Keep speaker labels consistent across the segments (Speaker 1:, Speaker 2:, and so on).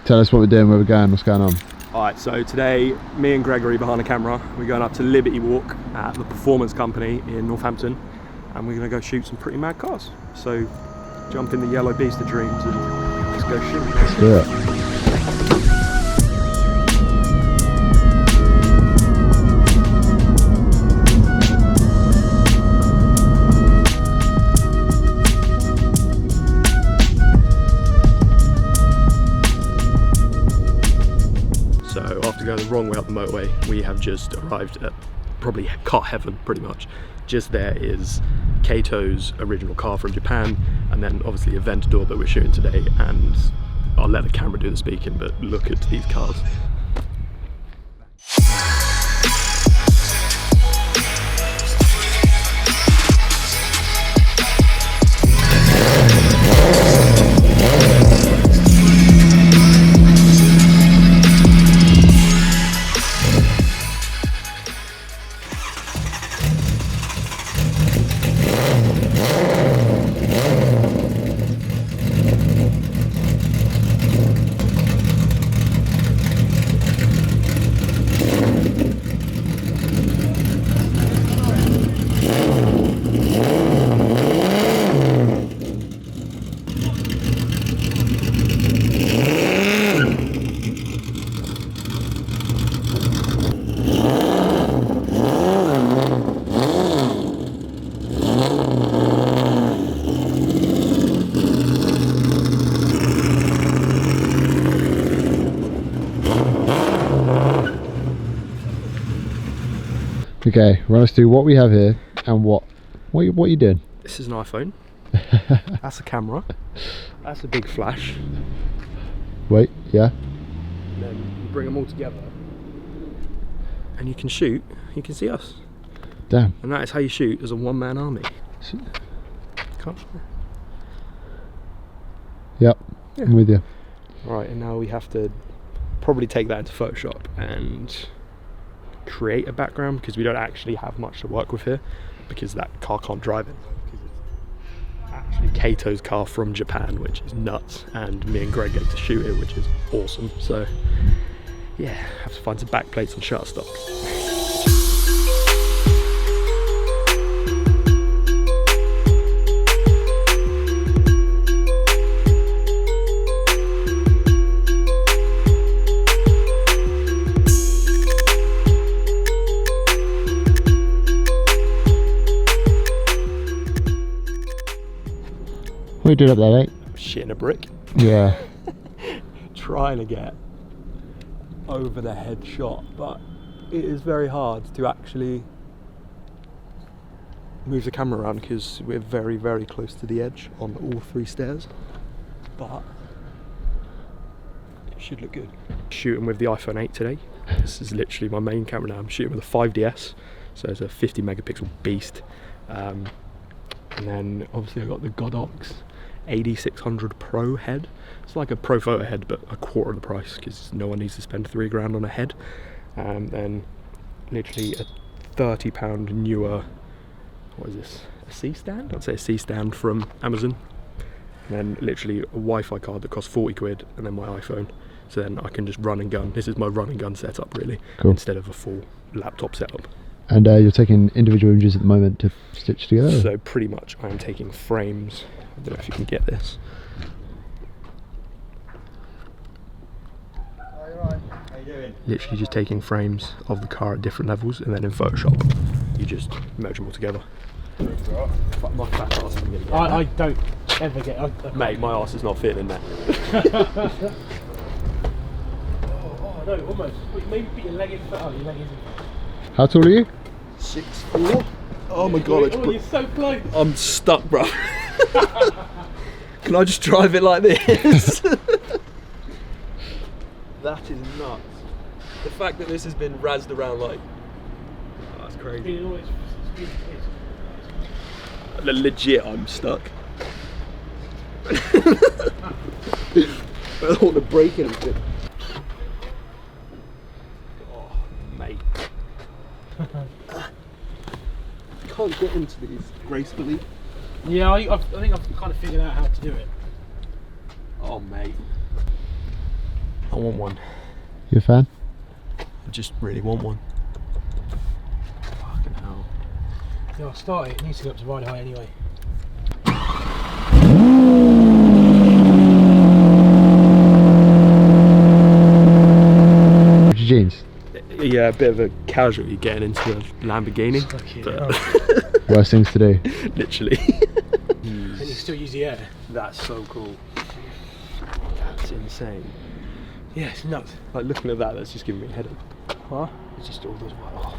Speaker 1: Tell us what we're doing, where we're going, what's going on.
Speaker 2: Alright, so today, me and Gregory behind the camera, we're going up to Liberty Walk at the Performance Company in Northampton, and we're going to go shoot some pretty mad cars. So, jump in the yellow beast of dreams and let's go shoot.
Speaker 1: Let's do it.
Speaker 2: So after going the wrong way up the motorway, we have just arrived at probably car heaven, pretty much. Just there is Kato's original car from Japan, and then obviously Aventador that we're shooting today, and I'll let the camera do the speaking, but look at these cars.
Speaker 1: Okay, run us through what we have here and what you doing?
Speaker 2: This is an iPhone. That's a camera. That's a big flash.
Speaker 1: Wait, yeah.
Speaker 2: And then you bring them all together, and you can shoot. You can see us.
Speaker 1: Damn.
Speaker 2: And that is how you shoot as a one-man army. Come.
Speaker 1: Yep,
Speaker 2: Yeah.
Speaker 1: I'm with you.
Speaker 2: Right, and now we have to probably take that into Photoshop and create a background, because we don't actually have much to work with here, because that car can't drive it, because it's actually Kato's car from Japan, which is nuts, and me and Greg get to shoot it, which is awesome. So yeah, have to find some back plates and shutter stock.
Speaker 1: What are you doing up there, mate?
Speaker 2: Shitting a brick.
Speaker 1: Yeah.
Speaker 2: Trying to get over the head shot, but it is very hard to actually move the camera around because we're very, very close to the edge on all three stairs, but it should look good. Shooting with the iPhone 8 today. This is literally my main camera now. I'm shooting with a 5DS, so it's a 50 megapixel beast. And then obviously I got the Godox 8600 Pro head. It's like a pro photo head, but a quarter of the price, because no one needs to spend £3 on a head. And then literally a £30 newer, what is this, a C-stand? I'd say a C-stand from Amazon. And then literally a Wi-Fi card that costs 40 quid, and then my iPhone. So then I can just run and gun. This is my run and gun setup, really, cool, instead of a full laptop setup.
Speaker 1: And you're taking individual images at the moment to stitch together?
Speaker 2: So pretty much I'm taking frames. I don't know if you can get this.
Speaker 3: How you doing?
Speaker 2: Literally just taking frames of the car at different levels, and then in Photoshop you just merge them all together. My fat arse isn't getting
Speaker 3: I don't ever get...
Speaker 2: Mate, my arse is not fitting in there.
Speaker 3: Oh no, almost. Wait, maybe put your leg in... Oh, your leg isn't...
Speaker 1: How tall are you?
Speaker 2: 6'4". Oh my god,
Speaker 3: you're so close.
Speaker 2: I'm stuck, bro. Can I just drive it like this? That is nuts. The fact that this has been razzed around like... Oh, that's crazy. Legit, I'm stuck. I don't want to break anything. Oh, mate. Can't get into these gracefully.
Speaker 3: Yeah, I think I've kind of figured out how to do it.
Speaker 2: Oh, mate. I want one.
Speaker 1: You a fan?
Speaker 2: I just really want one. Fucking hell.
Speaker 3: Yeah, I'll start it. It needs to go up to ride high anyway.
Speaker 1: Jeans.
Speaker 2: Yeah, a bit of a casualty getting into a Lamborghini.
Speaker 1: Worst things to do.
Speaker 2: Literally.
Speaker 3: And you still use the air.
Speaker 2: That's so cool. That's insane.
Speaker 3: Yeah, it's nuts.
Speaker 2: Like looking at that, that's just giving me a headache.
Speaker 3: Huh?
Speaker 2: It's just all those. Oh.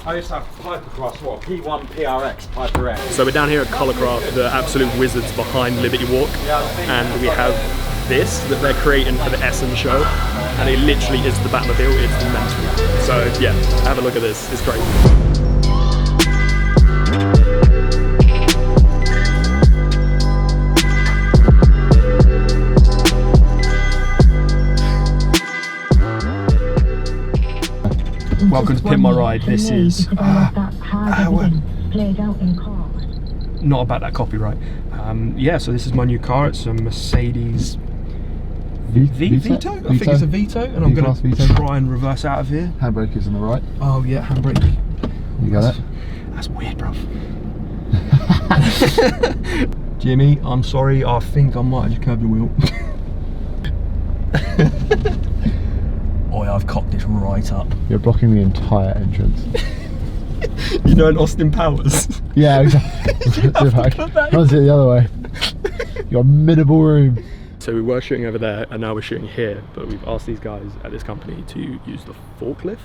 Speaker 4: I used to have Hypercross, what? P1 PRX Hyper X.
Speaker 2: So we're down here at Colourcraft, the absolute wizards behind Liberty Walk, and we have this that they're creating for the Essen show, and it literally is the Batmobile. It's mental. So yeah, have a look at this. It's great. Welcome to Pimp My Ride. This is not about that copyright. Yeah, so this is my new car. It's a Mercedes Vito? I think it's a Vito, and I'm going to try and reverse out of here.
Speaker 1: Handbrake is on the right.
Speaker 2: Oh yeah, handbrake.
Speaker 1: You got it?
Speaker 2: That's weird, bruv. Jimmy, I'm sorry. I think I might have just curbed the wheel. Oh, I've cocked this right up.
Speaker 1: You're blocking the entire entrance.
Speaker 2: You know, in Austin Powers.
Speaker 1: Yeah, exactly. Runs it the other way. You got minimal room.
Speaker 2: So we were shooting over there, and now we're shooting here. But we've asked these guys at this company to use the forklift.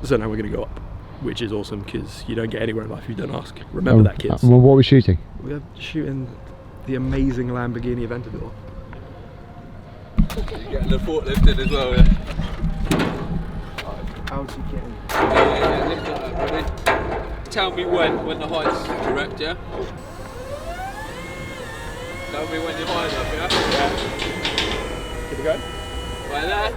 Speaker 2: So now we're going to go up, which is awesome because you don't get anywhere in life if you don't ask. Remember that, kids.
Speaker 1: Well, what are we shooting?
Speaker 2: We're shooting the amazing Lamborghini Aventador.
Speaker 5: You're getting the forklift in as well, yeah?
Speaker 2: How's he getting?
Speaker 5: Yeah, lift it up, ready? Tell me when the height's correct, yeah? Tell me when you're high enough, yeah?
Speaker 2: Yeah. Here we go.
Speaker 5: Right there.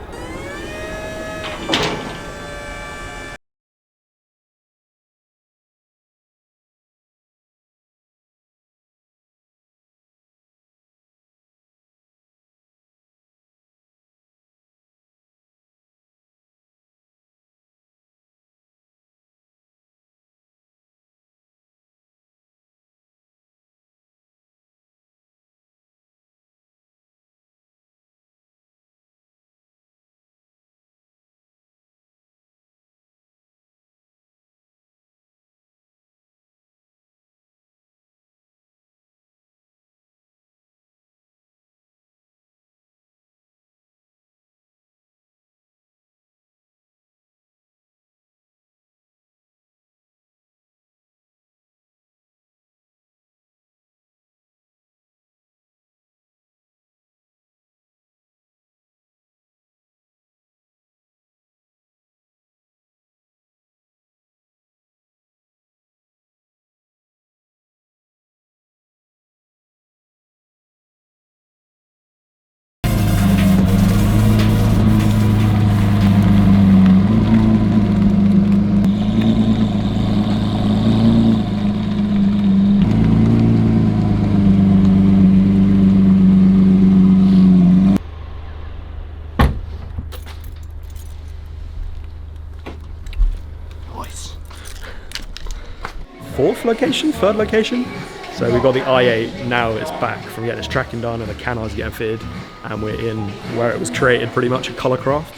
Speaker 2: Third location. So we've got the i8, now it's back from getting its tracking done and the canards getting fitted, and we're in where it was created pretty much at Colourcraft.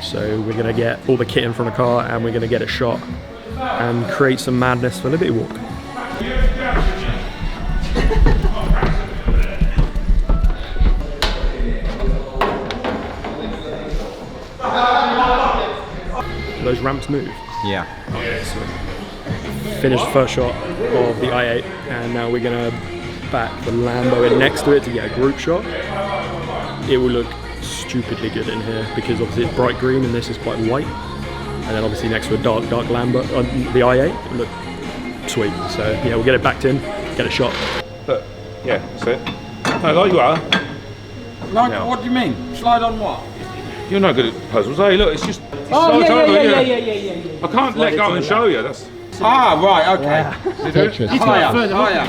Speaker 2: So we're going to get all the kit in from the car and we're going to get it shot and create some madness for Liberty Walk. Those ramps move.
Speaker 4: Yeah.
Speaker 2: Okay, so finished the first shot of the i8, and now we're gonna back the Lambo in next to it to get a group shot. It will look stupidly good in here because obviously it's bright green and this is quite white, and then obviously next to a dark Lambo on the i8, it will look sweet. So yeah, we'll get it backed in, get a shot.
Speaker 6: Look, yeah, that's it. No, like you are.
Speaker 4: Like,
Speaker 6: No.
Speaker 4: what do you mean? Slide on what?
Speaker 6: You're no good at puzzles, are you? Look, it's just.
Speaker 3: Oh,
Speaker 6: slide over,
Speaker 3: yeah.
Speaker 6: I can't let go and show you. That's.
Speaker 4: Ah, right, okay.
Speaker 1: Tetris.
Speaker 4: Higher.